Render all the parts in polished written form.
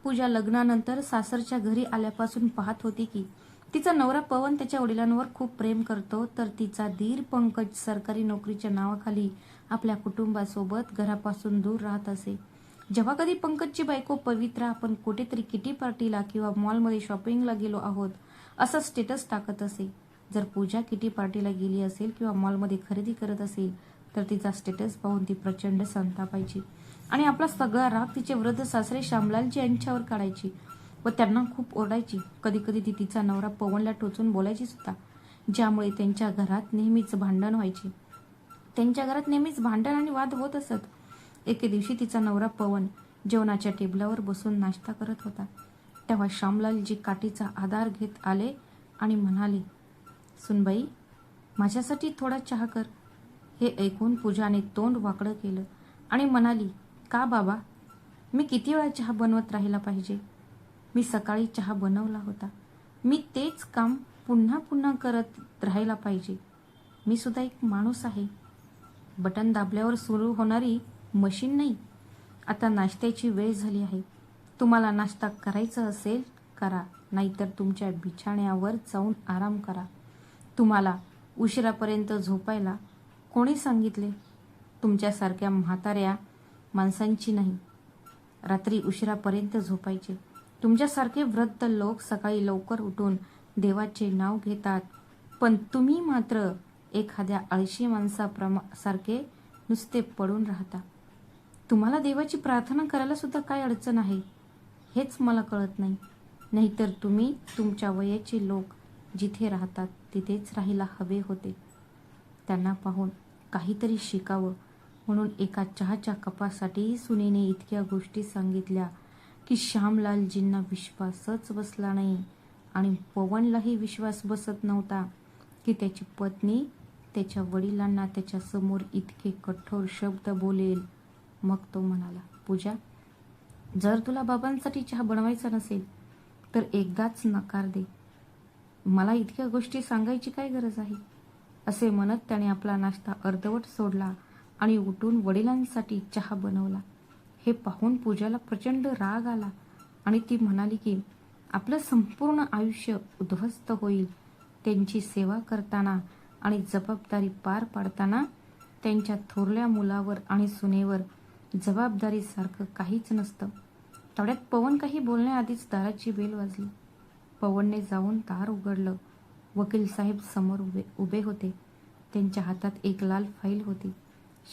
पूजा लग्नानंतर सासरच्या घरी आल्यापासून पाहत होती की तिचा नवरा पवन त्याच्या वडिलांवर खूप प्रेम करतो, तर तिचा दीर पंकज सरकारी नोकरीच्या नावाखाली आपल्या कुटुंबासोबत घरापासून दूर राहत असे. जेव्हा कधी पंकजची बायको पवित्रा आपण कुठेतरी किटी पार्टीला किंवा मॉलमध्ये शॉपिंगला गेलो आहोत असं स्टेटस टाकत असे. जर पूजा किटी पार्टीला गेली असेल किंवा मॉलमध्ये खरेदी करत असेल तर तिचा स्टेटस पाहून ती प्रचंड संतापायची आणि आपला सगळा राग तिचे वृद्ध सासरे श्यामलालजी यांच्यावर काढायची व त्यांना खूप ओरडायची. कधी कधी ती तिचा नवरा पवनला टोचून बोलायची सुद्धा, ज्यामुळे त्यांच्या घरात नेहमीच भांडण व्हायचे. त्यांच्या घरात नेहमीच भांडण आणि वाद होत असत. एके दिवशी तिचा नवरा पवन जेवणाच्या टेबलावर बसून नाश्ता करत होता. तेव्हा श्यामलालजी काठीचा आधार घेत आले आणि म्हणाले, सुनबाई, माझ्यासाठी थोडा चहा कर. हे ऐकून पूजाने तोंड वाकडं केलं आणि म्हणाली, का बाबा, मी किती वेळा चहा बनवत राहिला पाहिजे? मी सकाळी चहा बनवला होता. मी तेच काम पुन्हा पुन्हा करत राहायला पाहिजे? मी सुद्धा एक माणूस आहे, बटन दाबल्यावर सुरू होणारी मशीन नाही. आता नाश्त्याची वेळ झाली आहे. तुम्हाला नाश्ता करायचा असेल करा, नाहीतर तुमच्या बिछाण्यावर जाऊन आराम करा. तुम्हाला उशिरापर्यंत झोपायला कोणी सांगितले? तुमच्यासारख्या म्हाताऱ्या माणसांची नाही रात्री उशिरापर्यंत झोपायचे. तुमच्यासारखे वृद्ध लोक सकाळी लवकर उठून देवाचे नाव घेतात, पण तुम्ही मात्र एखाद्या आळशी माणसासारखे नुसते पडून राहता. तुम्हाला देवाची प्रार्थना करायला सुद्धा काय अडचण आहे हेच मला कळत नाही. नाहीतर तुम्ही तुमच्या वयाचे लोक जिथे राहतात तिथेच राहायला हवे होते. त्यांना पाहून काहीतरी शिकावं म्हणून एका चहाच्या कपासाठी सुनेने इतक्या गोष्टी सांगितल्या की श्यामलालजींना विश्वासच बसला नाही आणि पवनलाही विश्वास बसत नव्हता की त्याची पत्नी त्याच्या वडिलांना त्याच्यासमोर इतके कठोर शब्द बोलेल. मग तो म्हणाला, पूजा, जर तुला बाबांसाठी चहा बनवायचा नसेल तर एकदाच नकार दे. मला इतक्या गोष्टी सांगायची काय गरज आहे? असे म्हणत त्याने आपला नाश्ता अर्धवट सोडला आणि उठून वडिलांसाठी चहा बनवला. हे पाहून पूजाला प्रचंड राग आला आणि ती म्हणाली की आपलं संपूर्ण आयुष्य उद्ध्वस्त होईल त्यांची सेवा करताना आणि जबाबदारी पार पाडताना. त्यांच्या थोरल्या मुलावर आणि सुनेवर जबाबदारीसारखं काहीच नसतं. तेवढ्यात पवन काही बोलण्याआधीच दाराची बेल वाजली. पवनने जाऊन दार उघडलं. वकील साहेब समोर उभे होते. त्यांच्या हातात एक लाल फाईल होती.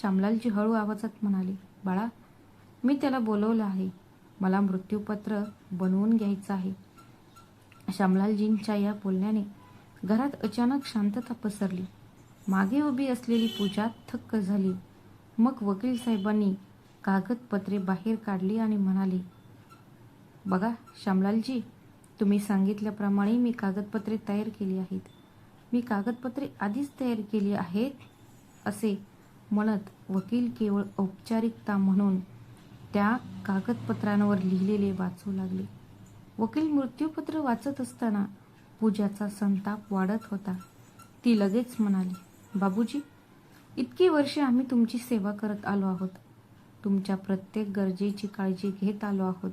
श्यामलालजी हळू आवाजात म्हणाले, बाळा, मी त्याला बोलवलं आहे. मला मृत्यूपत्र बनवून घ्यायचं आहे. श्यामलालजींच्या या बोलण्याने घरात अचानक शांतता पसरली. मागे उभी असलेली पूजा थक्क झाली. मग वकील साहेबांनी कागदपत्रे बाहेर काढली आणि म्हणाले, बघा श्यामलालजी, तुम्ही सांगितल्याप्रमाणे मी कागदपत्रे तयार केली आहेत. मी कागदपत्रे आधीच तयार केली आहेत असे म्हणत वकील केवळ औपचारिकता म्हणून त्या कागदपत्रांवर लिहिलेले वाचू लागले. वकील मृत्यूपत्र वाचत असताना पूजाचा संताप वाढत होता. ती लगेच म्हणाली, बाबूजी, इतकी वर्षे आम्ही तुमची सेवा करत आलो आहोत. तुमच्या प्रत्येक गरजेची काळजी घेत आलो आहोत.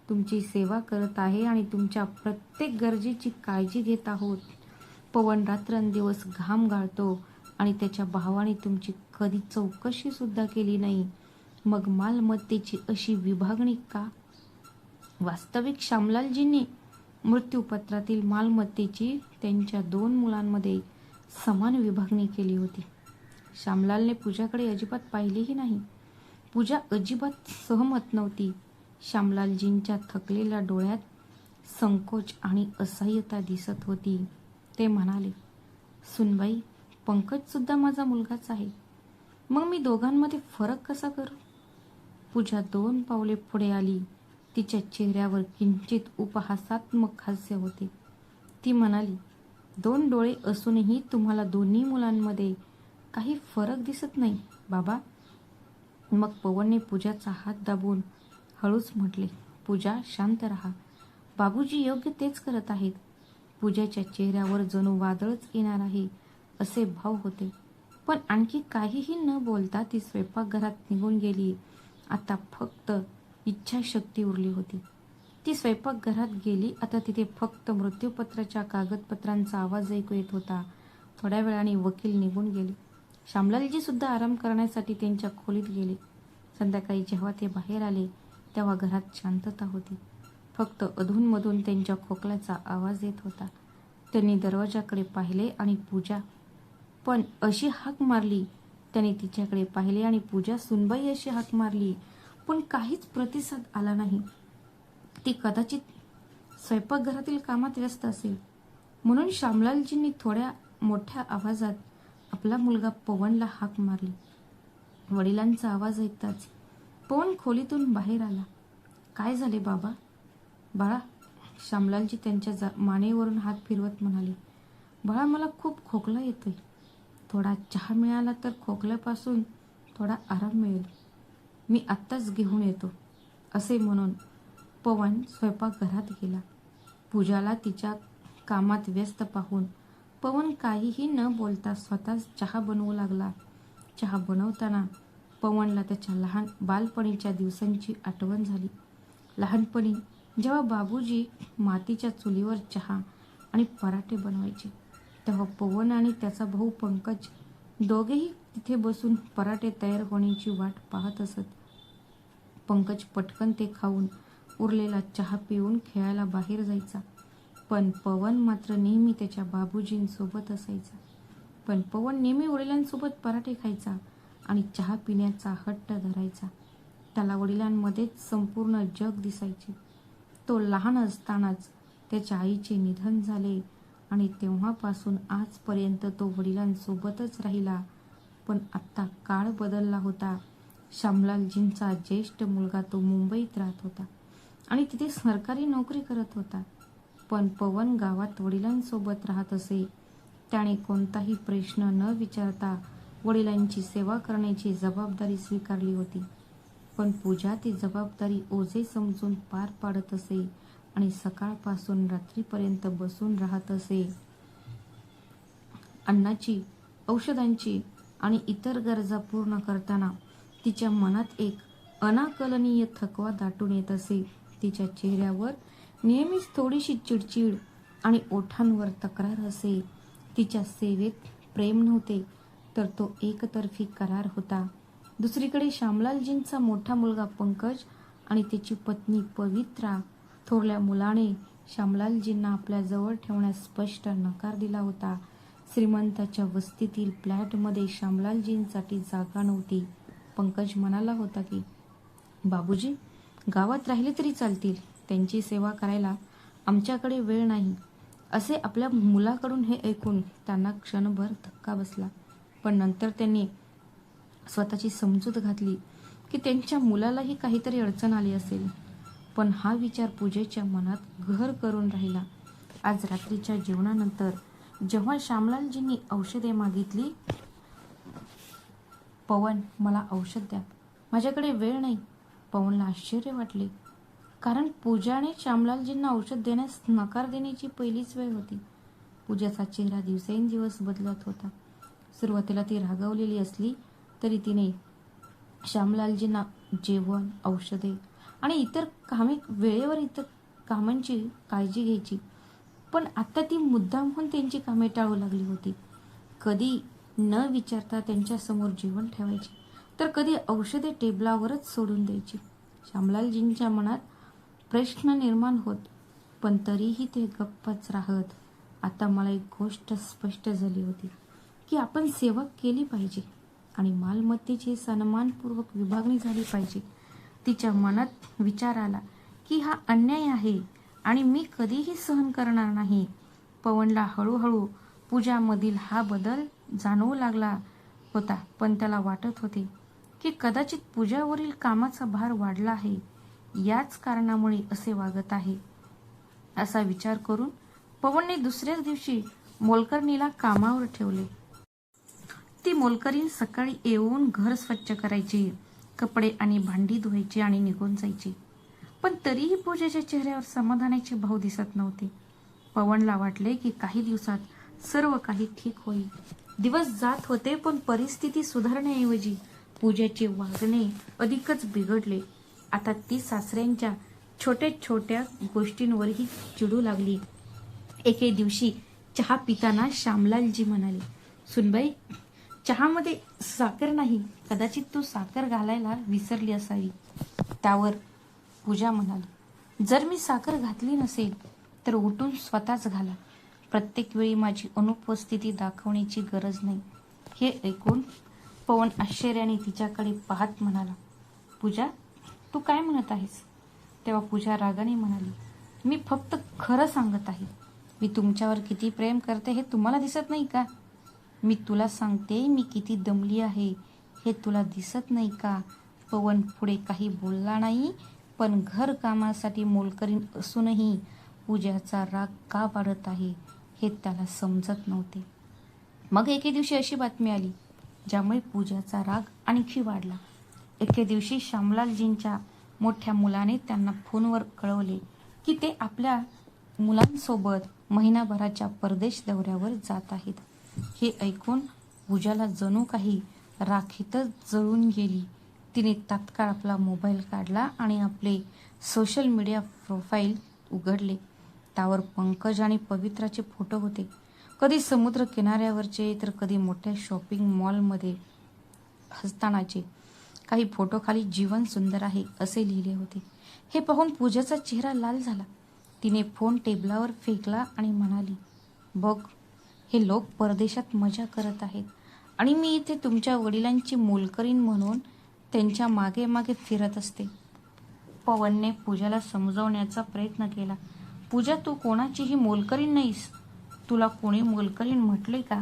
तुमची सेवा करत आहे आणि तुमच्या प्रत्येक गरजेची काळजी घेत आहोत. पवन रात्रंदिवस घाम गाळतो आणि त्याच्या भावाने तुमची कधी चौकशी सुद्धा केली नाही. मग मालमत्तेची अशी विभागणी का? वास्तविक श्यामलालजींनी मृत्यूपत्रातील मालमत्तेची त्यांच्या 2 मुलांमध्ये समान विभागणी केली होती. श्यामलालने पूजाकडे अजिबात पाहिलेही नाही. पूजा अजिबात सहमत नव्हती. श्यामलालजींच्या थकलेल्या डोळ्यात संकोच आणि असह्यता दिसत होती. ते म्हणाले, सुनबाई, पंकज सुद्धा माझा मुलगाच आहे. मग मी दोघांमध्ये फरक कसा करू? पूजा 2 पावले पुढे आली. तिच्या चेहऱ्यावर किंचित उपहासात्मक हास्य होते. ती म्हणाली, 2 डोळे असूनही तुम्हाला दोन्ही मुलांमध्ये काही फरक दिसत नाही बाबा. मग पवनने पूजाचा हात दाबून हळूच म्हटले, पूजा, शांत राहा. बाबूजी योग्य तेच करत आहेत. पूजाच्या चेहऱ्यावर जणू वादळच येणार आहे असे भाव होते. पण आणखी काहीही न बोलता ती स्वयंपाकघरात निघून गेली. आता फक्त इच्छाशक्ती उरली होती. ती स्वयंपाकघरात गेली. आता तिथे फक्त मृत्यूपत्राच्या कागदपत्रांचा आवाज ऐकू येत होता. थोड्या वेळाने वकील निघून गेले. श्यामलालजी सुद्धा आराम करण्यासाठी त्यांच्या खोलीत गेले. संध्याकाळी जेव्हा ते बाहेर आले तेव्हा घरात शांतता होती. फक्त अधूनमधून त्यांच्या खोकल्याचा आवाज येत होता. त्यांनी दरवाजाकडे पाहिले आणि पूजा पण अशी हाक मारली. त्याने तिच्याकडे पाहिले आणि पूजा सुनबाई अशी हाक मारली, पण काहीच प्रतिसाद आला नाही. ती कदाचित स्वयंपाकघरातील कामात व्यस्त असेल. म्हणून श्यामलालजींनी थोड्या मोठ्या आवाजात आपला मुलगा पवनला हाक मारली. वडिलांचा आवाज ऐकताच पवन खोलीतून बाहेर आला. काय झाले बाबा? बाळा, श्यामलालजी त्यांच्या मानेवरून हात फिरवत म्हणाले. बाळा, मला खूप खोकला येतोय. थोडा चहा मिळाला तर खोकल्यापासून थोडा आराम मिळेल. मी आत्ताच घेऊन येतो. असे म्हणून पवन स्वयंपाकघरात गेला. पूजाला तिच्या कामात व्यस्त पाहून पवन काहीही न बोलता स्वतःच चहा बनवू लागला. चहा बनवताना पवनला त्याच्या लहान बालपणीच्या दिवसांची आठवण झाली. लहानपणी जेव्हा बाबूजी मातीच्या चुलीवर चहा आणि पराठे बनवायचे तेव्हा पवन आणि त्याचा भाऊ पंकज दोघेही तिथे बसून पराठे तयार होण्याची वाट पाहत असत. पंकज पटकन ते खाऊन उरलेला चहा पिऊन खेळायला बाहेर जायचा. पण पवन मात्र नेहमी त्याच्या बाबूजींसोबत असायचा. पण पवन नेहमी वडिलांसोबत पराठे खायचा आणि चहा पिण्याचा हट्ट धरायचा. त्याला वडिलांमध्येच संपूर्ण जग दिसायचे. तो लहान असतानाच त्याच्या आईचे निधन झाले आणि तेव्हापासून आजपर्यंत तो वडिलांसोबतच राहिला. पण आत्ता काळ बदलला होता. श्यामलालजींचा ज्येष्ठ मुलगा तो मुंबईत राहत होता आणि तिथे सरकारी नोकरी करत होता. पण पवन गावात वडिलांसोबत राहत असे. त्याने कोणताही प्रश्न न विचारता वडिलांची सेवा करण्याची जबाबदारी स्वीकारली होती. पण पूजा ती जबाबदारी ओझे समजून पार पाडत असे आणि सकाळपासून रात्रीपर्यंत बसून राहत असे. अन्नाची, औषधांची आणि इतर गरजा पूर्ण करताना तिच्या मनात एक अनाकलनीय थकवा दाटून येत असे. तिच्या चेहऱ्यावर नेहमीच थोडीशी चिडचिड आणि ओठांवर तक्रार असे. तिच्या सेवेत प्रेम नव्हते, तर तो एकतर्फी करार होता. दुसरीकडे श्यामलालजींचा मोठा मुलगा पंकज आणि त्याची पत्नी पवित्रा. थोरल्या मुलाने श्यामलालजींना आपल्या जवळ ठेवण्यास स्पष्ट नकार दिला होता. श्रीमंताच्या वस्तीतील फ्लॅटमध्ये श्यामलालजींसाठी जागा नव्हती. पंकज म्हणाला होता की बाबूजी गावात राहिले तरी चालतील, त्यांची सेवा करायला आमच्याकडे वेळ नाही. असे आपल्या मुलाकडून हे ऐकून त्यांना क्षणभर धक्का बसला. पण नंतर त्यांनी स्वतःची समजूत घातली की त्यांच्या मुलालाही काहीतरी अडचण आली असेल. पण हा विचार पूजेच्या मनात घर करून राहिला. आज रात्रीच्या जेवणानंतर जेव्हा श्यामलालजींनी औषधे मागितली, पवन मला औषध द्या, माझ्याकडे वेळ नाही. पवनला आश्चर्य वाटले, कारण पूजाने श्यामलालजींना औषध देण्यास नकार देण्याची पहिलीच वेळ होती. पूजाचा चेहरा दिवसेंदिवस बदलत होता. सुरुवातीला ती रागावलेली असली तरी तिने श्यामलालजींना जेवण, औषधे आणि इतर कामांची काळजी घ्यायची. पण आता ती मुद्दामहून त्यांची कामे टाळू लागली होती. कधी न विचारता त्यांच्यासमोर जेवण ठेवायची, तर कधी औषधे टेबलावरच सोडून द्यायची. श्यामलालजींच्या मनात प्रश्न निर्माण होत, पण तरीही ते गप्पच राहत. आता मला एक गोष्ट स्पष्ट झाली होती की आपण सेवा केली पाहिजे आणि मालमत्तेची सन्मानपूर्वक विभागणी झाली पाहिजे. तिच्या मनात विचार आला की हा अन्याय आहे आणि मी कधीही सहन करणार नाही. पवनला हळूहळू पूजामधील हा बदल जाणवू लागला होता. पण त्याला वाटत होते की कदाचित पूजावरील कामाचा भार वाढला आहे, याच कारणामुळे असे वागत आहे. असा विचार करून पवनने दुसऱ्याच दिवशी मोलकरणीला कामावर ठेवले. ती मोलकरीण सकाळी येऊन घर स्वच्छ करायची, कपडे आणि भांडी धुवायची आणि निघून जायची. पण तरीही पूजेच्या चेहऱ्यावर समाधानाचे भाव दिसत नव्हते. पवनला वाटले की काही दिवसात सर्व काही ठीक होईल. दिवस जात होते, पण परिस्थिती सुधारण्याऐवजी पूजेचे वागणे अधिकच बिघडले. आता ती सासऱ्यांच्या छोट्या छोट्या गोष्टींवरही चिडू लागली. एके दिवशी चहा पिताना श्यामलालजी म्हणाले, सुनबाई, चहामध्ये साखर नाही, कदाचित तू साखर घालायला विसरली असावी. त्यावर पूजा म्हणाली, जर मी साखर घातली नसेल तर उठून स्वतःच घाला. प्रत्येक वेळी माझी अनुपस्थिती दाखवण्याची गरज नाही. हे ऐकून पवन आश्चर्याने तिच्याकडे पाहत म्हणाला, पूजा, तू काय म्हणत आहेस? तेव्हा पूजा रागाने म्हणाली, मी फक्त खरं सांगत आहे. मी तुमच्यावर किती प्रेम करते हे तुम्हाला दिसत नाही का? मी तुला सांगते, मी किती दमली आहे हे तुला दिसत नाही का? पवन पुढे काही बोलला नाही, पण घर कामासाठी मोलकरीण असूनही पूजाचा राग का वाढत आहे हे त्याला समजत नव्हते. मग एके दिवशी अशी बातमी आली ज्यामुळे पूजाचा राग आणखी वाढला. एके दिवशी श्यामलालजींच्या मोठ्या मुलाने त्यांना फोनवर कळवले की ते आपल्या मुलांसोबत महिनाभराच्या परदेश दौऱ्यावर जात आहेत. हे ऐकून पूजाला जणू काही राखीतच जळून गेली. तिने तात्काळ आपला मोबाईल काढला आणि आपले सोशल मीडिया प्रोफाईल उघडले. त्यावर पंकज आणि पवित्राचे फोटो होते. कधी समुद्र किनाऱ्यावरचे तर कधी मोठ्या शॉपिंग मॉलमध्ये हसतानाचे. काही फोटो खाली जीवन सुंदर आहे असे लिहिले होते. हे पाहून पूजाचा चेहरा लाल झाला. तिने फोन टेबलावर फेकला आणि म्हणाली, बघ, हे लोक परदेशात मजा करत आहेत आणि मी इथे तुमच्या वडिलांची मोलकरीण म्हणून त्यांच्या मागे मागे फिरत असते. पवनने पूजाला समजवण्याचा प्रयत्न केला. पूजा, तू कोणाचीही मोलकरीण नाहीस. तुला कोणी मोलकरीण म्हटले का?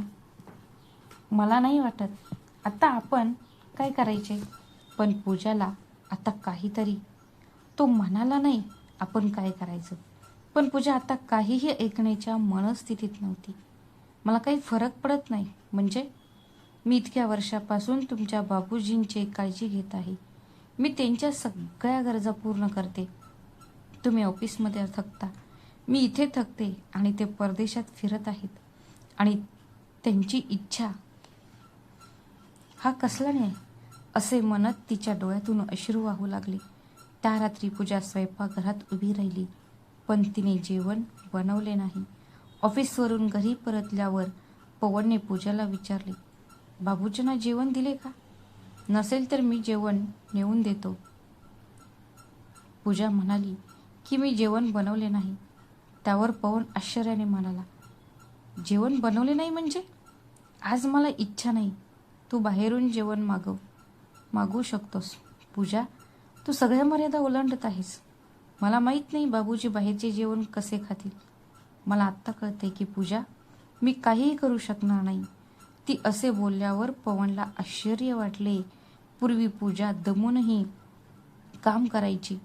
मला नाही वाटत. आता आपण काय करायचे? पण पूजाला आता काहीतरी, तो म्हणाला नाही आपण काय करायचं, पण पूजा आता काहीही ऐकण्याच्या मनस्थितीत नव्हती. मला काही फरक पडत नाही. म्हणजे मी इतक्या वर्षापासून तुमच्या बाबूजींची काळजी घेत आहे. मी त्यांच्या सगळ्या गरजा पूर्ण करते. तुम्ही ऑफिसमध्ये थकता, मी इथे थकते आणि ते परदेशात फिरत आहेत आणि त्यांची इच्छा हा कसला नाही असे म्हणत तिच्या डोळ्यातून अश्रू वाहू लागले. त्या रात्री पूजा स्वयंपाकघरात उभी राहिली, पण तिने जेवण बनवले नाही. ऑफिसवरून घरी परतल्यावर पवनने पूजाला विचारले, बाबूजींना जेवण दिले का? नसेल तर मी जेवण नेऊन देतो. पूजा म्हणाली की मी जेवण बनवले नाही. त्यावर पवन आश्चर्याने म्हणाला, जेवण बनवले नाही म्हणजे? आज मला इच्छा नाही. तू बाहेरून जेवण मागवू शकतोस. पूजा, तू सगळ्या मर्यादा ओलांडत आहेस. मला माहीत नाही बाबूजी बाहेरचे जेवण कसे खातील. मला आत्ता कळते की पूजा, मी काहीही करू शकणार नाही. ती असे बोलल्यावर पवनला आश्चर्य वाटले. पूर्वी पूजा दमूनही काम करायची,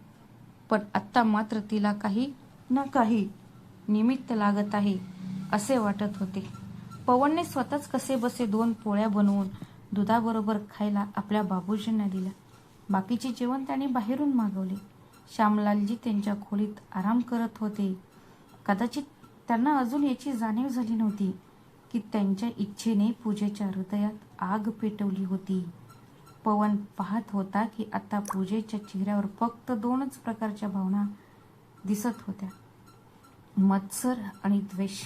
पण आत्ता मात्र तिला काही ना काही निमित्त लागत आहे असे वाटत होते. पवनने स्वतःच कसेबसे 2 पोळ्या बनवून दुधाबरोबर खायला आपल्या बाबूजींना दिल्या. बाकीचे जेवण त्याने बाहेरून मागवले. श्यामलालजी त्यांच्या खोलीत आराम करत होते. कदाचित त्यांना अजून याची जाणीव झाली नव्हती की त्यांच्या इच्छेने पूजेच्या हृदयात आग पेटवली होती. पवन पाहत होता की आता पूजेच्या चेहऱ्यावर फक्त 2च प्रकारच्या भावना दिसत होत्या, मत्सर आणि द्वेष.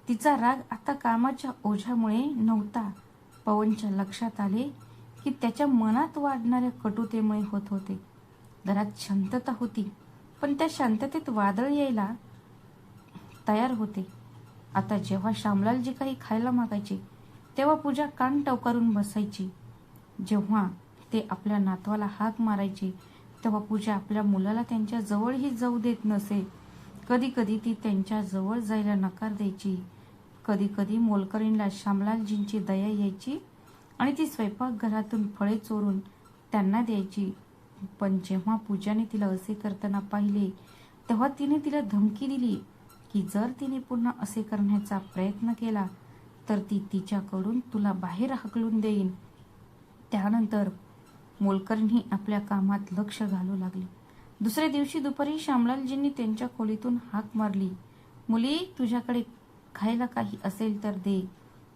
तिचा राग आता कामाच्या ओझ्यामुळे नव्हता. पवनच्या लक्षात आले की त्याच्या मनात वाढणाऱ्या कटुतेमुळे होत होते. घरात शांतता होती, पण त्या शांततेत वादळ यायला तयार होते. आता जेव्हा श्यामलालजी काही खायला मागायचे तेव्हा पूजा कान टवकारून बसायची. जेव्हा ते आपल्या नातवाला हाक मारायचे तेव्हा पूजा आपल्या मुलाला त्यांच्या जवळही जाऊ देत नसे. कधी कधी ती त्यांच्या जवळ जायला नकार द्यायची. कधी कधी मोलकरीणला श्यामलालजींची दया यायची आणि ती स्वयंपाकघरातून फळे चोरून त्यांना द्यायची. पण जेव्हा पूजाने तिला असे करताना पाहिले तेव्हा तिने तिला धमकी दिली की जर तिने पुन्हा असे करण्याचा प्रयत्न केला तर ती तिच्याकडून तुला बाहेर हाकलून देईन. त्यानंतर मोलकरीणही आपल्या कामात लक्ष घालू लागली. दुसऱ्या दिवशी दुपारी श्यामलालजींनी त्यांच्या खोलीतून हाक मारली, मुली, तुझ्याकडे खायला काही असेल तर दे.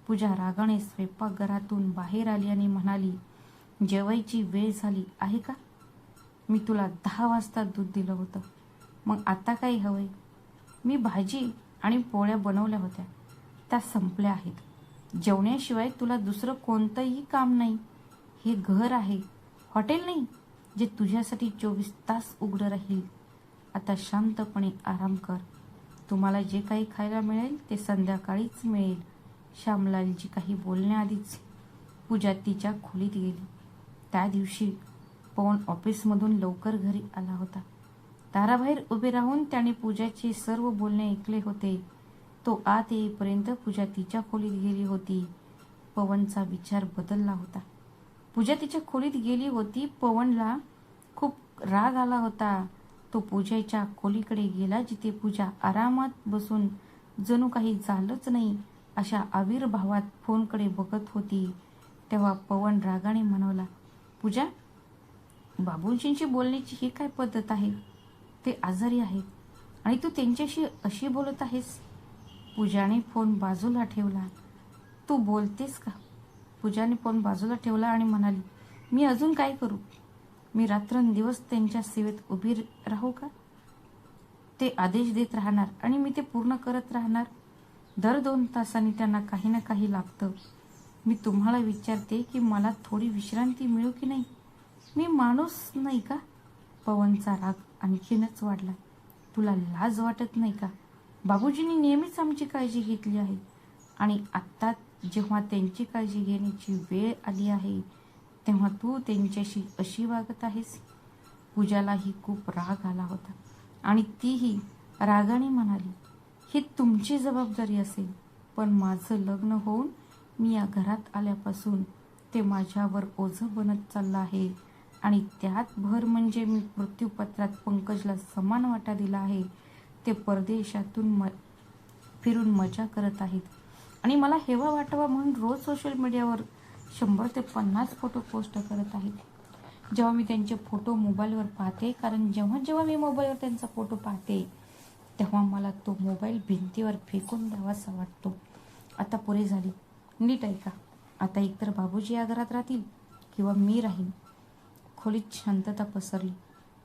पूजा रागाने स्वयंपाकघरातून बाहेर आली आणि म्हणाली, जेवायची वेळ झाली आहे का? मी तुला 10 वाजता दूध दिलं होतं. मग आता काही हवंय? मी भाजी आणि पोळ्या बनवल्या होत्या, त्या संपल्या आहेत. जेवण्याशिवाय तुला दुसरं कोणतंही काम नाही. हे घर आहे, हॉटेल नाही, जे तुझ्यासाठी 24 तास उघडं राहील. आता शांतपणे आराम कर. तुम्हाला जे काही खायला मिळेल ते संध्याकाळीच मिळेल. श्यामलालजी काही बोलण्याआधीच पूजा तिच्या खोलीत गेली. त्या दिवशी पवन ऑफिसमधून लवकर घरी आला होता. दाराबाहेर उभे राहून त्याने पूजाचे सर्व बोलणे ऐकले होते. तो आत येईपर्यंत पूजा तिच्या खोलीत गेली होती. पवनचा विचार बदलला होता. पूजा तिच्या खोलीत गेली होती. पवनला खूप राग आला होता. तो पूजेच्या खोलीकडे गेला, जिथे पूजा आरामात बसून जणू काही झालंच नाही अशा आविर्भावात फोनकडे बघत होती. तेव्हा पवन रागाने म्हणाला, पूजा, बाबूजींशी बोलण्याची ही काय पद्धत आहे? ते आजारी आहेत आणि तू त्यांच्याशी अशी बोलत आहेस? पूजाने फोन बाजूला ठेवला. तू बोलतेस का? पूजाने फोन बाजूला ठेवला आणि म्हणाली, मी अजून काय करू? मी रात्रंदिवस त्यांच्या सेवेत उभी राहू का? ते आदेश देत राहणार आणि मी ते पूर्ण करत राहणार. दर 2 तासांनी त्यांना काही ना काही लागतं. मी तुम्हाला विचारते की मला थोडी विश्रांती मिळू की नाही? मी माणूस नाही का? पवनचा राग आणखीनच वाढला. तुला लाज वाटत नाही का? बाबूजींनी नेहमीच आमची काळजी घेतली आहे आणि आत्ता जेव्हा त्यांची काळजी घेण्याची वेळ आली आहे तेव्हा तू त्यांच्याशी अशी वागत आहेस. पूजालाही खूप राग आला होता आणि तीही रागाने म्हणाली, ही तुमची जबाबदारी असेल, पण माझं लग्न होऊन मी या घरात आल्यापासून ते माझ्यावर ओझं बनत चाललं आहे आणि त्यात भर म्हणजे मी मृत्यूपत्रात पंकजला समान वाटा दिला आहे. ते परदेशातून फिरून मजा करत आहेत आणि मला हेवा वाटावा म्हणून रोज सोशल मीडियावर 100 ते 50 फोटो पोस्ट करत आहेत. जेव्हा मी त्यांचे फोटो मोबाईलवर पाहते, कारण जेव्हा जेव्हा मी मोबाईलवर त्यांचा फोटो पाहते तेव्हा मला तो मोबाईल भिंतीवर फेकून द्यावासा वाटतो. आता पुरे झाली. नीट ऐका. आता एकतर बाबूजी या घरात राहतील किंवा मी राहीन. खोलीत शांतता पसरली.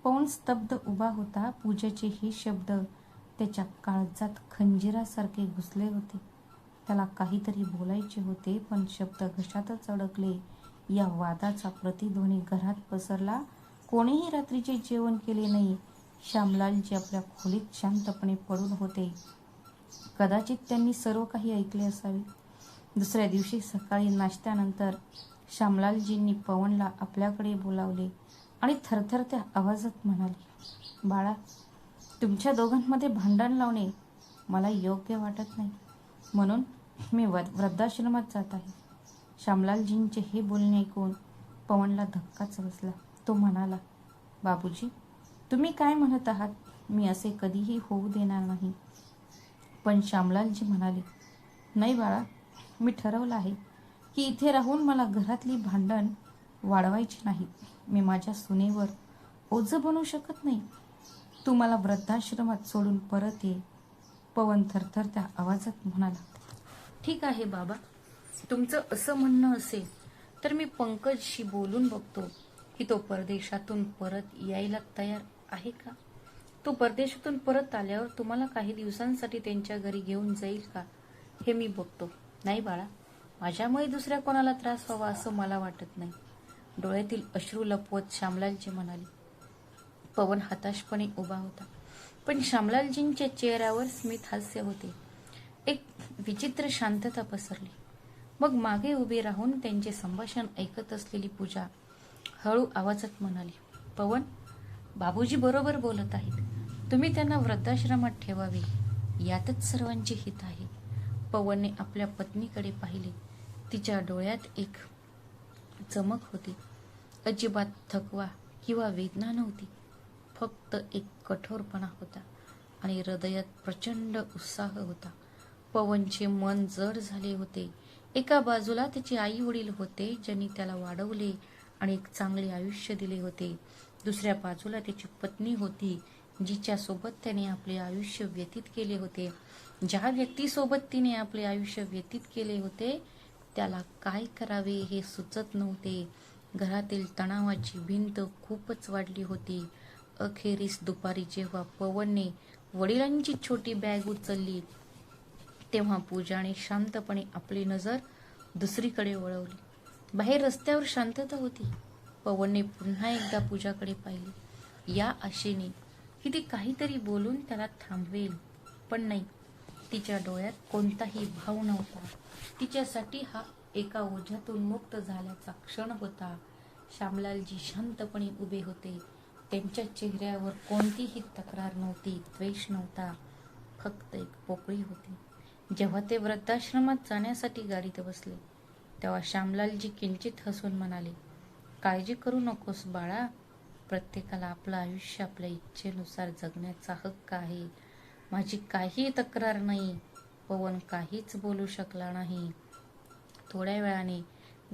पवन स्तब्ध उभा होता. पूजाचे हे शब्द त्याच्या काळजात खंजिरासारखे घुसले होते. त्याला काहीतरी बोलायचे होते, पण शब्द घशातच अडकले. या वादाचा प्रतिध्वनी घरात पसरला. कोणीही रात्रीचे जेवण केले नाही. श्यामलालजी आपल्या खोलीत शांतपणे पडून होते. कदाचित त्यांनी सर्व काही ऐकले असावे. दुसऱ्या दिवशी सकाळी नाश्त्यानंतर श्यामलालजींनी पवनला आपल्याकडे बोलावले आणि थरथरत्या आवाजात म्हणाले, बाळा, तुमच्या दोघांमध्ये भांडण लावणे मला योग्य वाटत नाही, म्हणून मी वृद्धाश्रमात जात आहे. श्यामलालजींचे हे बोलणे ऐकून पवनला धक्काच बसला. तो म्हणाला, बाबूजी, तुम्ही काय म्हणत आहात? मी असे कधीही होऊ देणार नाही. पण श्यामलालजी म्हणाले, नाही बाळा, मी ठरवलं आहे की इथे राहून मला घरातली भांडण वाढवायची नाहीत. मी माझ्या सुनेवर ओझं बनू शकत नाही. तू मला वृद्धाश्रमात सोडून परत ये. पवन थरथरत्या आवाजात म्हणाला, ठीक आहे बाबा, तुमचं असं म्हणणं असेल तर मी पंकजशी बोलून बघतो की तो परदेशातून परत यायला तयार आहे का? तो परदेशातून परत आल्यावर तुम्हाला काही दिवसांसाठी त्यांच्या घरी घेऊन जाईल का, हे मी बघतो. नाही बाळा, माझ्यामुळे दुसऱ्या कोणाला त्रास व्हावा असं मला वाटत नाही. डोळ्यातील अश्रू लपवत श्यामलालजी म्हणाले. पवन हताशपणे उभा होता, पण श्यामलालजींच्या चेहऱ्यावर स्मित हास्य होते. एक विचित्र शांतता पसरली. मग मागे उभी राहून त्यांचे संभाषण ऐकत असलेली पूजा हळू आवाजात म्हणाली, पवन, बाबूजी बरोबर बोलत आहेत. तुम्ही त्यांना वृद्धाश्रमात ठेवावे, यातच सर्वांचे हित आहे. पवनने आपल्या पत्नीकडे पाहिले. तिच्या डोळ्यात एक चमक होती. अजिबात थकवा किंवा वेदना नव्हती. फक्त एक कठोरपणा होता आणि हृदयात प्रचंड उत्साह होता. पवनचे मन जड झाले होते. एका बाजूला त्याचे आई वडील होते, ज्यांनी त्याला वाढवले आणि एक चांगले आयुष्य दिले होते. दुसऱ्या बाजूला त्याची पत्नी होती, जिच्या सोबत त्याने आपले आयुष्य व्यतीत केले होते. ज्या व्यक्तीसोबत तिने आपले आयुष्य व्यतीत केले होते त्याला काय करावे हे सुचत नव्हते. घरातील तणावाची भिंत खूपच वाढली होती. अखेरीस दुपारी जेव्हा पवनने वडिलांची छोटी बॅग उचलली तेव्हा पूजाने शांतपणे आपली नजर दुसरीकडे वळवली. बाहेर रस्त्यावर शांतता होती. पवनने पुन्हा एकदा पूजाकडे पाहिले, या आशेने की ती काहीतरी बोलून त्याला थांबवेल, पण नाही. तिच्या डोळ्यात कोणताही भाव नव्हता. तिच्यासाठी हा एका ओझ्यातून मुक्त झाल्याचा क्षण होता. श्यामलालजी शांतपणे उभे होते. त्यांच्या चेहऱ्यावर कोणतीही तक्रार नव्हती, द्वेष नव्हता, फक्त एक पोकळी होती. जेव्हा ते वृद्धाश्रमात जाण्यासाठी गाडीत बसले तेव्हा श्यामलालजी किंचित हसून म्हणाले, काळजी करू नकोस बाळा, प्रत्येकाला आपलं आयुष्य आपल्या इच्छेनुसार जगण्याचा हक्क आहे. माझी काही तक्रार नाही. पवन काहीच बोलू शकला नाही. थोड्या वेळाने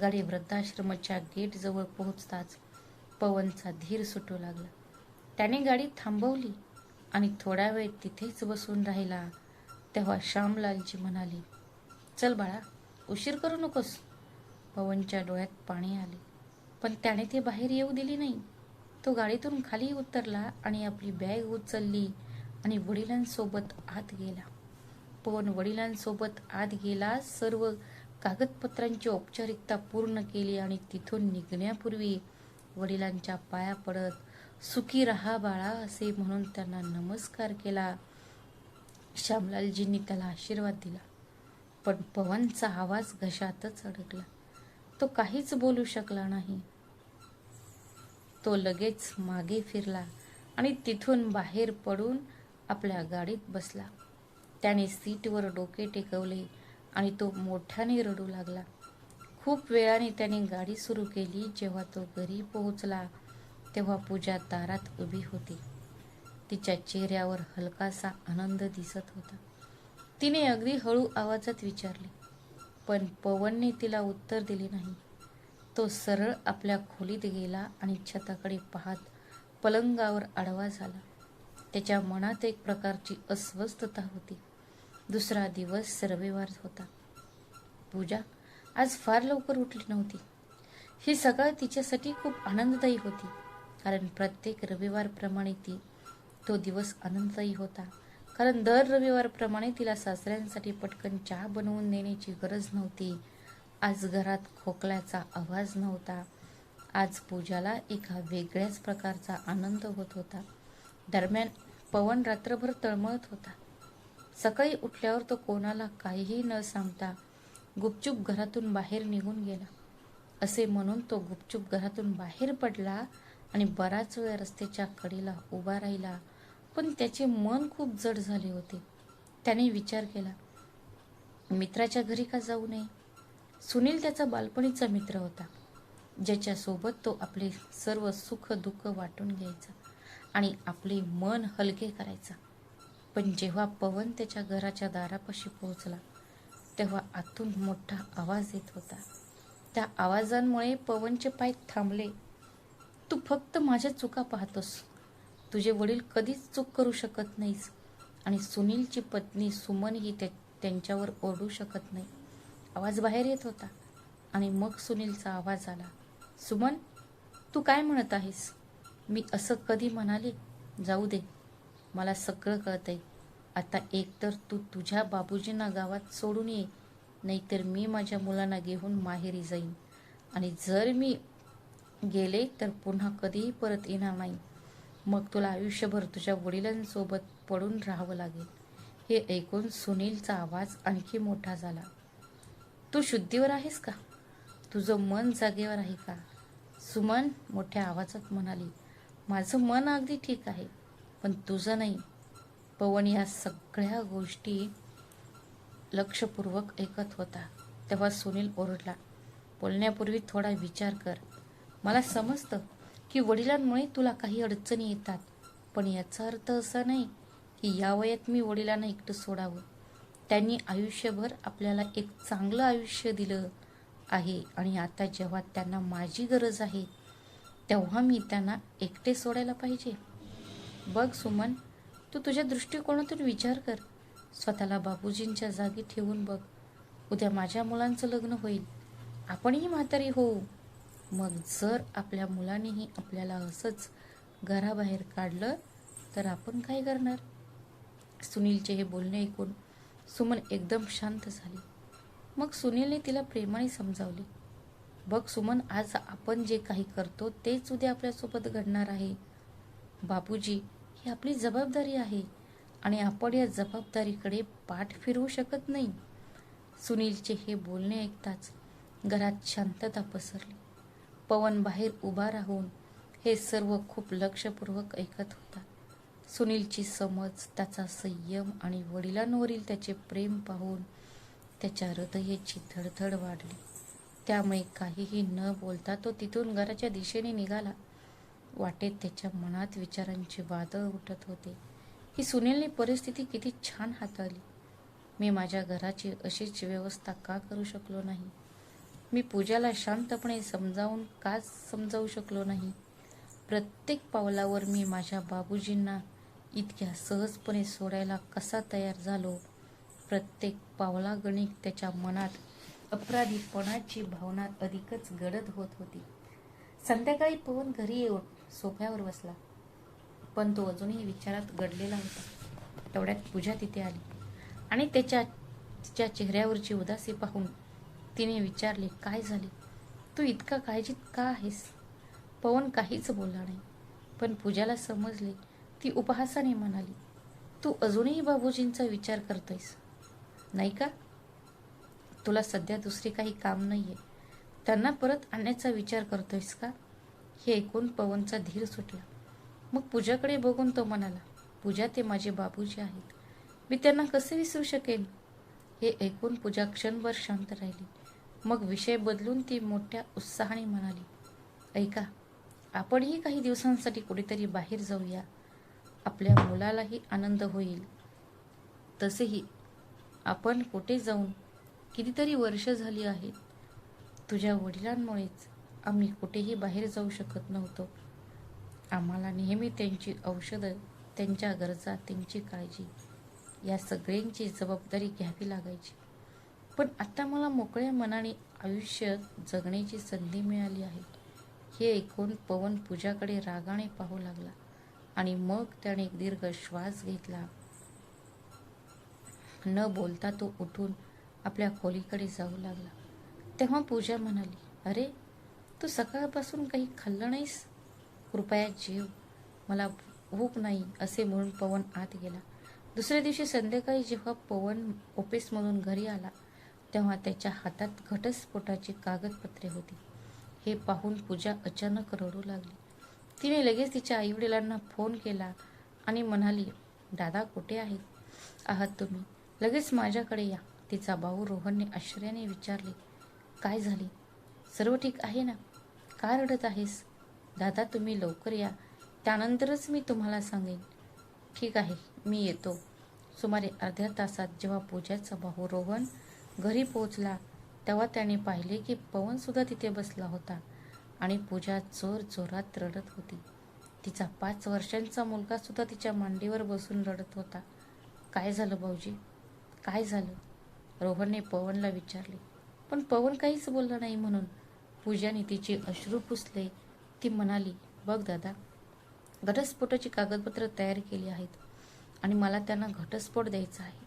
गाडी वृद्धाश्रमाच्या गेट जवळ पोहोचताच पवनचा धीर सुटू लागला. त्याने गाडी थांबवली आणि थोडा वेळ तिथेच बसून राहिला. तेव्हा श्यामलालजी म्हणाले, चल बाळा, उशीर करू नकोस. पवनच्या डोळ्यात पाणी आले, पण त्याने ते बाहेर येऊ दिली नाही. तो गाडीतून खाली उतरला आणि आपली बॅग उचलली आणि वडिलांसोबत आत गेला. पवन वडिलांसोबत आत गेला. सर्व कागदपत्रांची औपचारिकता पूर्ण केली आणि तिथून निघण्यापूर्वी वडिलांच्या पाया पडत, सुखी रहा बाळा असे म्हणून त्यांना नमस्कार केला. श्यामलालजींनी त्याला आशीर्वाद दिला, पण पवनचा आवाज घशातच अडकला. तो काहीच बोलू शकला नाही. तो लगेच मागे फिरला आणि तिथून बाहेर पडून आपल्या गाडीत बसला. त्याने सीटवर डोके टेकवले आणि तो मोठ्याने रडू लागला. खूप वेळाने त्याने गाडी सुरू केली. जेव्हा तो घरी पोहोचला तेव्हा पूजा दारात उभी होती. तिच्या चेहऱ्यावर हलकासा आनंद दिसत होता. तिने अगदी हळू आवाजात विचारले, पण पवनने तिला उत्तर दिले नाही. तो सरळ आपल्या खोलीत गेला आणि छताकडे पाहत पलंगावर आडवा झाला. त्याच्या मनात एक प्रकारची अस्वस्थता होती. दुसरा दिवस रविवार होता. पूजा आज फार लवकर उठली नव्हती. ही सकाळ तिच्यासाठी खूप आनंददायी होती, कारण प्रत्येक रविवारप्रमाणे तो दिवस आनंददायी होता. कारण दर रविवारप्रमाणे तिला सासऱ्यांसाठी पटकन चहा बनवून देण्याची गरज नव्हती. आज घरात खोकल्याचा आवाज नव्हता. आज पूजाला एका वेगळ्याच प्रकारचा आनंद होत होता. दरम्यान पवन रात्रभर तळमळत होता. सकाळी उठल्यावर तो कोणाला काहीही न सांगता गुपचूप घरातून बाहेर निघून गेला. असे म्हणून तो गुपचूप घरातून बाहेर पडला आणि बराच वेळ रस्त्याच्या कडेला उभा राहिला, पण त्याचे मन खूप जड झाले होते. त्याने विचार केला, मित्राच्या घरी का जाऊ नये. सुनील त्याचा बालपणीचा मित्र होता, ज्याच्यासोबत तो आपले सर्व सुख दुःख वाटून घ्यायचा आणि आपले मन हलके करायचा. पण जेव्हा पवन त्याच्या घराच्या दारापाशी पोहोचला तेव्हा आतून मोठा आवाज येत होता. त्या आवाजांमुळे पवनचे पाय थांबले. तू फक्त माझ्या चुका पाहतोस. तुझे वडील कधीच चूक करू शकत नाहीस आणि सुनीलची पत्नी सुमन ही त्यांच्यावर ओरडू शकत नाही. आवाज बाहेर येत होता आणि मग सुनीलचा आवाज आला, सुमन, तू काय म्हणत आहेस. मी असं कधी म्हणाले. जाऊ दे, मला सगळं कळतंय. आता एकतर तू तुझ्या बाबूजींना गावात सोडून ये, नाहीतर मी माझ्या मुलांना घेऊन माहेरी जाईन आणि जर मी गेले तर पुन्हा कधीही परत येणार नाही. मग तुला आयुष्यभर तुझ्या वडिलांसोबत पडून राहावं लागेल. हे ऐकून सुनीलचा आवाज आणखी मोठा झाला. तू शुद्धीवर आहेस का. तुझं मन जागेवर आहे का. सुमन मोठ्या आवाजात म्हणाली, माझं मन अगदी ठीक आहे, पण तुझं नाही. पवन या सगळ्या गोष्टी लक्षपूर्वक ऐकत होता. तेव्हा सुनील ओरडला, बोलण्यापूर्वी थोडा विचार कर. मला समजतं की वडिलांमुळे तुला काही अडचणी येतात, पण याचा अर्थ असा नाही की या वयात मी वडिलांना एकटं सोडावं. त्यांनी आयुष्यभर आपल्याला एक चांगलं आयुष्य दिलं आहे आणि आता जेव्हा त्यांना माझी गरज आहे तेव्हा मी त्यांना एकटे सोडायला पाहिजे. बघ सुमन, तू तुझ्या दृष्टिकोनातून विचार कर. स्वतःला बाबूजींच्या जागी ठेवून बघ. उद्या माझ्या मुलांचं लग्न होईल, आपणही म्हातारी होऊ. मग जर आपल्या मुलांनीही आपल्याला असंच घराबाहेर काढलं तर आपण काय करणार? सुनीलचे हे बोलणे ऐकून सुमन एकदम शांत झाली. मग सुनीलने तिला प्रेमाने समजावले, बघ सुमन, आज आपण जे काही करतो तेच उद्या आपल्यासोबत घडणार आहे. बाबूजी, ही आपली जबाबदारी आहे आणि आपण या जबाबदारीकडे पाठ फिरवू शकत नाही. सुनीलचे हे बोलणे ऐकताच घरात शांतता पसरली. पवन बाहेर उभा राहून हे सर्व खूप लक्षपूर्वक ऐकत होता. सुनीलची समज, त्याचा संयम आणि वडिलांवरील त्याचे प्रेम पाहून त्याच्या हृदयाची धडधड वाढली. त्यामुळे काहीही न बोलता तो तिथून घराच्या दिशेने निघाला. वाटेत त्याच्या मनात विचारांचे वादळ उठत होते की सुनीलने परिस्थिती किती छान हाताळली. मी माझ्या घराची अशीच व्यवस्था का करू शकलो नाही? मी पूजाला शांतपणे समजावू शकलो नाही? प्रत्येक पावलावर मी माझ्या बाबूजींना इतक्या सहजपणे सोडायला कसा तयार झालो? प्रत्येक पावलागणिक त्याच्या मनात अपराधीपणाची भावना अधिकच गडद होत होती. संध्याकाळी पवन घरी येऊन सोफ्यावर बसला, पण तो अजूनही विचारात गडलेला होता. तेवढ्यात पूजा तिथे आली आणि तिच्या चेहऱ्यावरची उदासी पाहून तिने विचारले, काय झाले? तू इतका काळजीत का आहेस? पवन काहीच बोलला नाही, पण पूजाला समजले. ती उपहासाने म्हणाली, तू अजूनही बाबूजींचा विचार करतोयस, नाही का? तुला सध्या दुसरे काही काम नाहीये, त्यांना परत आणण्याचा विचार करतोयस का? हे ऐकून पवनचा धीर सुटला. मग पूजाकडे बघून तो म्हणाला, पूजा, ते माझे बाबूजी आहेत, मी त्यांना कसे विसरू शकेन? हे ऐकून पूजा क्षणभर शांत राहिली. मग विषय बदलून ती मोठ्या उत्साहाने म्हणाली, ऐका, आपणही काही दिवसांसाठी कुठेतरी बाहेर जाऊया, आपल्या मुलालाही आनंद होईल. तसेही आपण कुठे जाऊन कितीतरी वर्ष झाली आहेत. तुझ्या वडिलांमुळेच आम्ही कुठेही बाहेर जाऊ शकत नव्हतो. आम्हाला नेहमी त्यांची औषधं, त्यांच्या गरजा, त्यांची काळजी या सगळ्यांची जबाबदारी घ्यावी लागायची. पण आता मला मोकळ्या मनाने आयुष्य जगण्याची संधी मिळाली आहे. हे ऐकून पवन पूजाकडे रागाने पाहू लागला आणि मग त्याने एक दीर्घ श्वास घेतला. न बोलता तो उठून आपल्या खोलीकडे जाऊ लागला. तेव्हा पूजा म्हणाली, अरे, तू सकाळपासून काही खाल्लं नाहीस? कृपया जेव, मला भूक नाही, असे म्हणून पवन आत गेला. दुसऱ्या दिवशी संध्याकाळी जेव्हा पवन ऑफिसमधून घरी आला तेव्हा त्याच्या हातात घटस्फोटाची कागदपत्रे होती. हे पाहून पूजा अचानक रडू लागली. तिने लगेच तिच्या आईवडिलांना फोन केला आणि म्हणाली, दादा, कुठे आहात तुम्ही? लगेच माझ्याकडे या. तिचा भाऊ रोहनने आश्चर्याने विचारले, काय झाले? सर्व ठीक आहे ना? का रडत आहेस? दादा, तुम्ही लवकर या, त्यानंतरच मी तुम्हाला सांगेन. ठीक आहे, मी येतो. सुमारे अर्ध्या तासात जेव्हा पूजाचा भाऊ रोहन घरी पोहोचला तेव्हा त्याने पाहिले की पवन सुद्धा तिथे बसला होता आणि पूजा जोर जोरात रडत होती. तिचा 5 वर्षांचा मुलगा सुद्धा तिच्या मांडीवर बसून रडत होता. काय झालं भाऊजी? काय झालं? रोहनने पवनला विचारले, पण पवन काहीच बोलला नाही. म्हणून पूजाने तिचे अश्रू पुसले. ती म्हणाली, बघ दादा, घटस्फोटाची कागदपत्र तयार केली आहेत आणि मला त्यांना घटस्फोट द्यायचा आहे.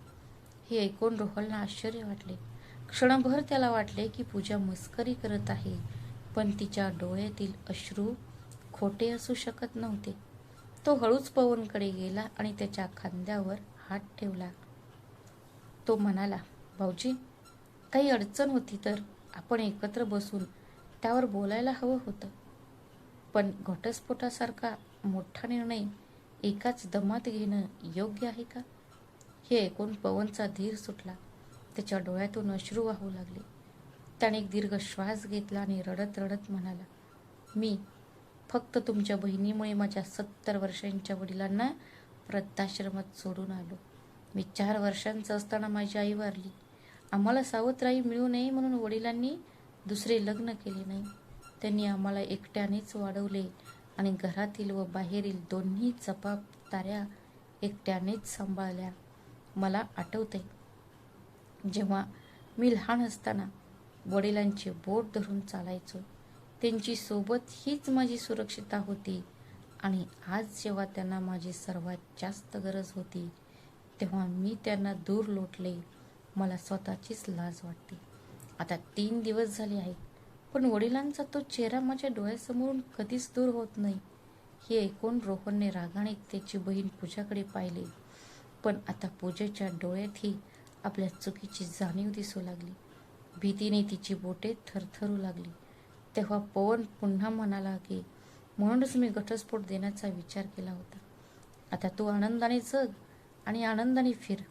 हे ऐकून रोहनला आश्चर्य वाटले. क्षणभर त्याला वाटले की पूजा मस्करी करत आहे, पण तिच्या डोळ्यातील अश्रू खोटे असू शकत नव्हते. तो हळूच पवनकडे गेला आणि त्याच्या खांद्यावर हात ठेवला. तो म्हणाला, भाऊजी, काही अडचण होती तर आपण एकत्र बसून त्यावर बोलायला हवं होतं, पण घटस्फोटासारखा मोठा निर्णय एकाच दमात घेणं योग्य आहे का? हे ऐकून पवनचा धीर सुटला. त्याच्या डोळ्यातून अश्रू वाहू लागले. त्याने एक दीर्घ श्वास घेतला आणि रडत रडत म्हणाला, मी फक्त तुमच्या बहिणीमुळे माझ्या 70 वर्षांच्या वडिलांना वृद्धाश्रमात सोडून आलो. मी 4 वर्षांचा असताना माझी आई वारली. आम्हाला सावत्र मिळू नये म्हणून वडिलांनी दुसरे लग्न केले नाही. त्यांनी आम्हाला एकट्यानेच वाढवले आणि घरातील व बाहेरील दोन्ही जबाबदाऱ्या एकट्यानेच सांभाळल्या. मला आठवतंय, जेव्हा मी लहान असताना वडिलांचे बोट धरून चालायचो. त्यांची सोबत हीच माझी सुरक्षितता होती. आणि आज जेव्हा त्यांना माझी सर्वात जास्त गरज होती तेव्हा मी त्यांना दूर लोटले. मला स्वतःचीच लाज वाटते. आता 3 दिवस झाले आहेत, पण वडिलांचा तो चेहरा माझ्या डोळ्यासमोरून कधीच दूर होत नाही. हे ऐकून रोहनने रागाने त्याची बहीण पूजाकडे पाहिले. पण आता पूजेच्या डोळ्यातही आपल्या चुकीची जाणीव दिसू लागली. भीतीने तिची बोटे थरथरू लागली. तेव्हा पवन पुन्हा म्हणाला की म्हणूनच मी घटस्फोट देण्याचा विचार केला होता. आता तू आनंदाने जग आणि आनंदाने फिर.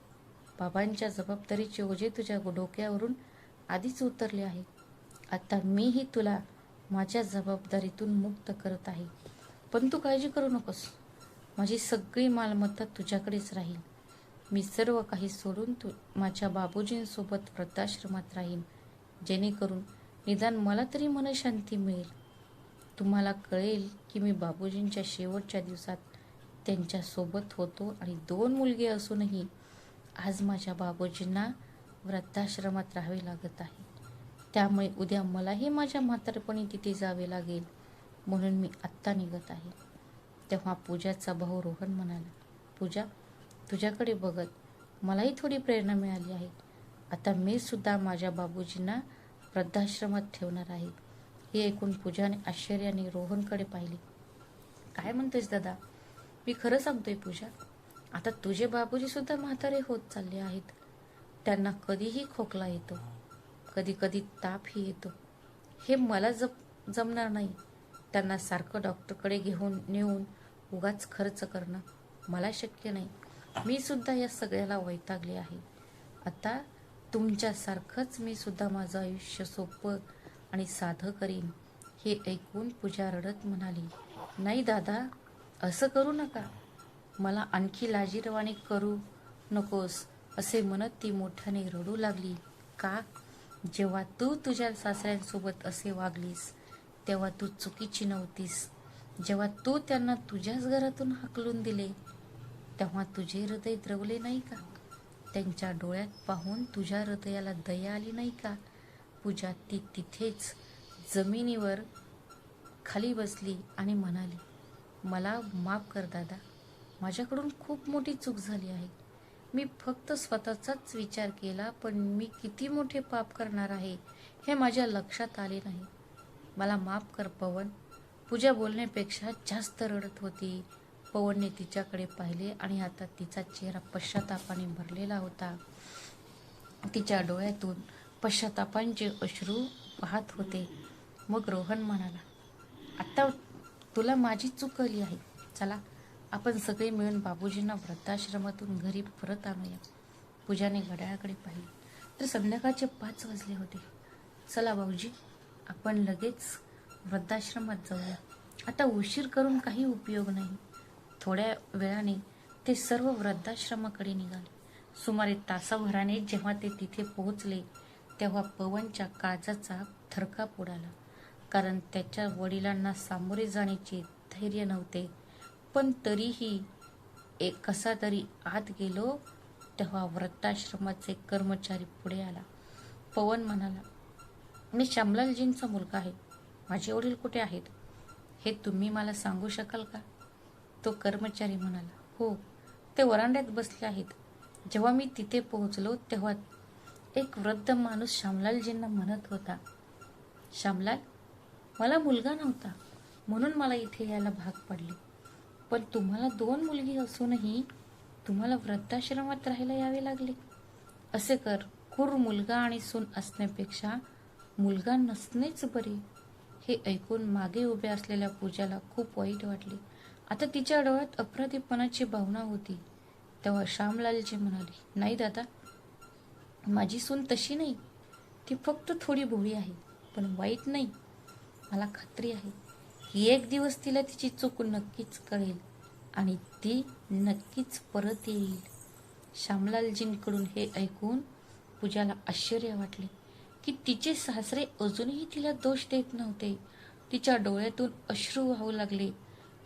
बाबांच्या जबाबदारीचे ओझे तुझ्या डोक्यावरून आधीच उतरले आहे. आता मीही तुला माझ्या जबाबदारीतून मुक्त करत आहे. पण तू काळजी करू नकोस. माझी सगळी मालमत्ता तुझ्याकडेच राहील. मी सर्व काही सोडून माझ्या बाबूजींसोबत वृद्धाश्रमात राहीन, जेणेकरून निदान मला तरी मनशांती मिळेल. तुम्हाला कळेल की मी बाबूजींच्या शेवटच्या दिवसात त्यांच्या सोबत होतो आणि 2 मुलगे असूनही आज माझ्या बाबूजींना वृद्धाश्रमात राहावे लागत आहे. त्यामुळे उद्या मलाही माझ्या म्हातारपणी तिथे जावे लागेल. म्हणून मी आत्ता निघत आहे. तेव्हा पूजाचा भाऊ रोहन म्हणाला, पूजा, तुझ्याकडे बघत मलाही थोडी प्रेरणा मिळाली आहे. आता मी सुद्धा माझ्या बाबूजींना वृद्धाश्रमात ठेवणार आहे. हे ऐकून पूजाने आश्चर्याने रोहनकडे पाहिले. काय म्हणतेस दादा? मी खरं सांगतोय पूजा. आता तुझे बाबूजी सुद्धा म्हातारे होत चालले आहेत. त्यांना कधीही खोकला येतो, कधी कधी तापही येतो. हे मला जमणार नाही. त्यांना सारखं डॉक्टरकडे नेऊन उगाच खर्च करणं मला शक्य नाही. मी सुद्धा या सगळ्याला वैतागले आहे. आता तुमच्यासारखंच मी सुद्धा माझं आयुष्य सोपं आणि साधं करीन. हे ऐकून पूजा रडत म्हणाली, नाही दादा, असं करू नका. मला आणखी लाजिरवाणी करू नकोस, असे म्हणत ती मोठ्याने रडू लागली. का? जेव्हा तू तुझ्या सासऱ्यांसोबत असे वागलीस तेव्हा तू चुकीची नव्हतीस. जेव्हा तू त्यांना तुझ्याच घरातून हाकलून दिले तेव्हा तुझे हृदय द्रवले नाही का? त्यांच्या डोळ्यात पाहून तुझ्या हृदयाला दया आली नाही का? पूजा ती तिथेच जमिनीवर खाली बसली आणि म्हणाली, मला माफ कर दादा. माझ्याकडून खूप मोठी चूक झाली आहे. मी फक्त स्वतःचाच विचार केला, पण मी किती मोठे पाप करणार आहे हे माझ्या लक्षात आले नाही. मला माफ कर पवन. पूजा बोलण्यापेक्षा जास्त रडत होती. पवनने तिच्याकडे पाहिले आणि आता तिचा चेहरा पश्चातापाने भरलेला होता. तिच्या डोळ्यातून पश्चातापांचे अश्रू वाहत होते. मग रोहन म्हणाला, आता तुला माझी चूक कळली आहे. चला, आपण सगळे मिळून बाबूजींना वृद्धाश्रमातून घरी परत आणूया. पूजाने घड्याळाकडे पाहिले तर संध्याकाळचे 5 वाजले होते. चला भाऊजी, आपण लगेच वृद्धाश्रमात जाऊया. आता उशीर करून काही उपयोग नाही. थोड्या वेळाने ते सर्व वृद्धाश्रमाकडे निघाले. सुमारे तासाभराने जेव्हा ते तिथे पोहोचले तेव्हा पवनच्या काळजाचा थरकाप उडाला. कारण त्याच्या वडिलांना सामोरे जाण्याचे धैर्य नव्हते. पण तरीही कसा तरी आत गेलो तेव्हा वृद्धाश्रमाचे कर्मचारी पुढे आला. पवन म्हणाला, मी श्यामलालजींचा मुलगा आहे. माझे वडील कुठे आहेत हे तुम्ही मला सांगू शकाल का? तो कर्मचारी म्हणाला, हो, ते वरांड्यात बसले आहेत. जेव्हा मी तिथे पोहोचलो तेव्हा एक वृद्ध माणूस श्यामलालजींना म्हणत होता, श्यामलाल, मला मुलगा नव्हता म्हणून मला इथे यायला भाग पडले. पण तुम्हाला 2 मुलगी असूनही तुम्हाला वृद्धाश्रमात राहायला यावे लागले. असे कर, क्रूर मुलगा आणि सून असण्यापेक्षा मुलगा नसणेच बरे. हे ऐकून मागे उभ्या असलेल्या पूजाला खूप वाईट वाटले. आता तिच्या डोळ्यात अपराधीपणाची भावना होती. तेव्हा श्यामलालजी म्हणाले, नाही दादा, माझी सून तशी नाही. ती फक्त थोडी भोळी आहे, पण वाईट नाही. मला खात्री आहे की एक दिवस तिला तिची चूक नक्कीच कळेल आणि ती नक्कीच परत येईल. श्यामलालजींकडून हे ऐकून पूजाला आश्चर्य वाटले की तिचे सासरे अजूनही तिला दोष देत नव्हते. तिच्या डोळ्यातून अश्रू वाहू लागले.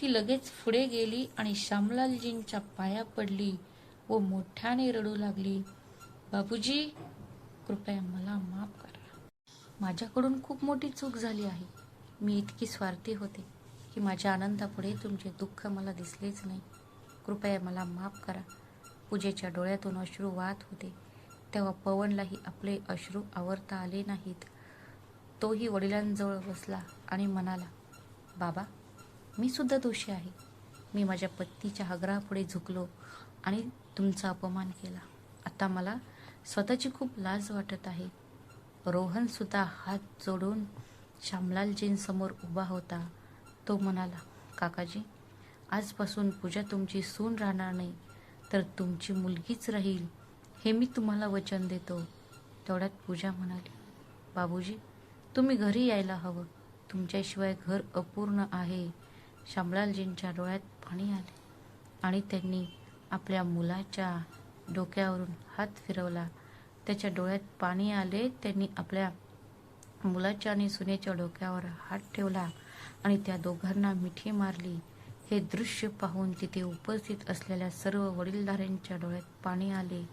ती लगेच पुढे गेली आणि श्यामलालजींच्या पाया पडली व मोठ्याने रडू लागली, बाबूजी, कृपया मला माफ करा. माझ्याकडून खूप मोठी चूक झाली आहे. मी इतकी स्वार्थी होते. की माझ्या आनंदापुढे तुमचे दुःख मला दिसलेच नाही. कृपया मला माफ करा. पूजेच्या डोळ्यातून अश्रू वाहत होते. तेव्हा पवनलाही आपले अश्रू आवरता आले नाहीत. तोही वडिलांजवळ बसला आणि म्हणाला, बाबा, मी सुद्धा दोषी आहे. मी माझ्या पत्नीच्या आग्रहापुढे झुकलो आणि तुमचा अपमान केला. आता मला स्वतःची खूप लाज वाटत आहे. रोहन सुद्धा हात जोडून श्यामलालजींसमोर उभा होता. तो म्हणाला, काकाजी, आजपासून पूजा तुमची सून राहणार नाही, तर तुमची मुलगीच राहील, हे मी तुम्हाला वचन देतो. तेवढ्यात पूजा म्हणाली, बाबूजी, तुम्ही घरी यायला हवं. तुमच्याशिवाय घर अपूर्ण आहे. श्यामलालजींच्या डोळ्यात पाणी आले आणि त्यांनी आपल्या मुलाच्या डोक्यावरून हात फिरवला. त्याच्या डोळ्यात पाणी आले. त्यांनी आपल्या मुलाच्या आणि सुनेच्या डोक्यावर हात ठेवला आणि त्या दोघांना मिठी मारली. हे दृश्य पाहून तिथे उपस्थित असलेल्या सर्व वडीलधाऱ्यांच्या डोळ्यात पाणी आले.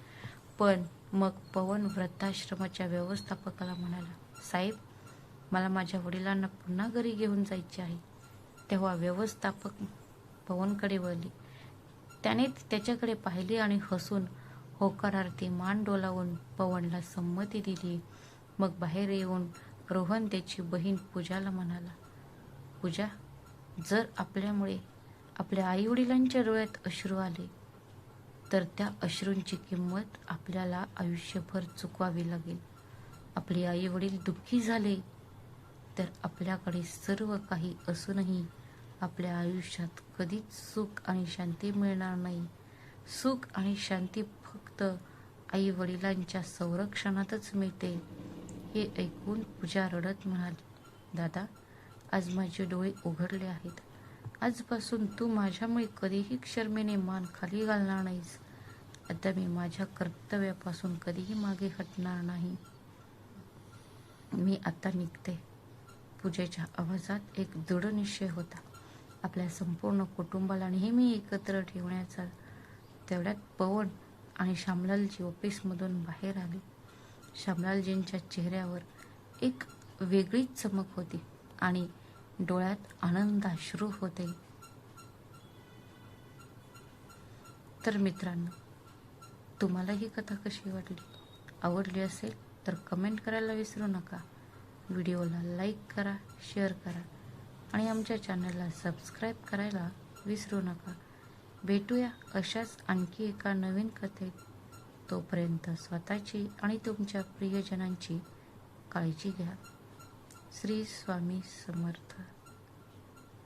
पण मग पवन वृद्धाश्रमाच्या व्यवस्थापकाला म्हणाला, साहेब, मला माझ्या वडिलांना पुन्हा घरी घेऊन जायचे आहे. तेव्हा व्यवस्थापक पवनकडे वळले. त्याने त्याच्याकडे पाहिले आणि हसून होकारार्थी मान डोलावून पवनला संमती दिली. मग बाहेर येऊन रोहन त्याची बहीण पूजाला म्हणाला, पूजा, जर आपल्यामुळे आपल्या आईवडिलांच्या डोळ्यात अश्रू आले, तर त्या अश्रूंची किंमत आपल्याला आयुष्यभर चुकवावी लागेल. आपले आईवडील दुःखी झाले तर आपल्याकडे सर्व काही असूनही आपल्या आयुष्यात कधीच सुख आणि शांती मिळणार नाही. सुख आणि शांती फक्त आई वडिलांच्या संरक्षणातच मिळते. हे ऐकून पूजा रडत म्हणाली, दादा, आज माझे डोळे उघडले आहेत. आजपासून तू माझ्यामुळे कधीही शर्मेने मान खाली घालणार नाहीस. आता मी माझ्या कर्तव्यापासून कधीही मागे हटणार नाही. मी आता निघते. पूजेच्या आवाजात एक दृढ निश्चय होता, आपल्या संपूर्ण कुटुंबाला नेहमी एकत्र ठेवण्याचा. तेवढ्यात पवन आणि श्यामलालजी ऑफिसमधून बाहेर आले. श्यामलालजींच्या चेहऱ्यावर एक वेगळीच चमक होती आणि डोळ्यात आनंदाश्रू होते. तर मित्रांनो, तुम्हाला ही कथा कशी वाटली? आवडली असेल तर कमेंट करायला विसरू नका. व्हिडिओला लाईक करा, शेअर करा आणि आमच्या चॅनलला सबस्क्राईब करायला विसरू नका. भेटूया अशाच आणखी एका नवीन कथेत. तोपर्यंत स्वतःची आणि तुमच्या प्रियजनांची काळजी घ्या. श्री स्वामी समर्थ.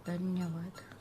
धन्यवाद.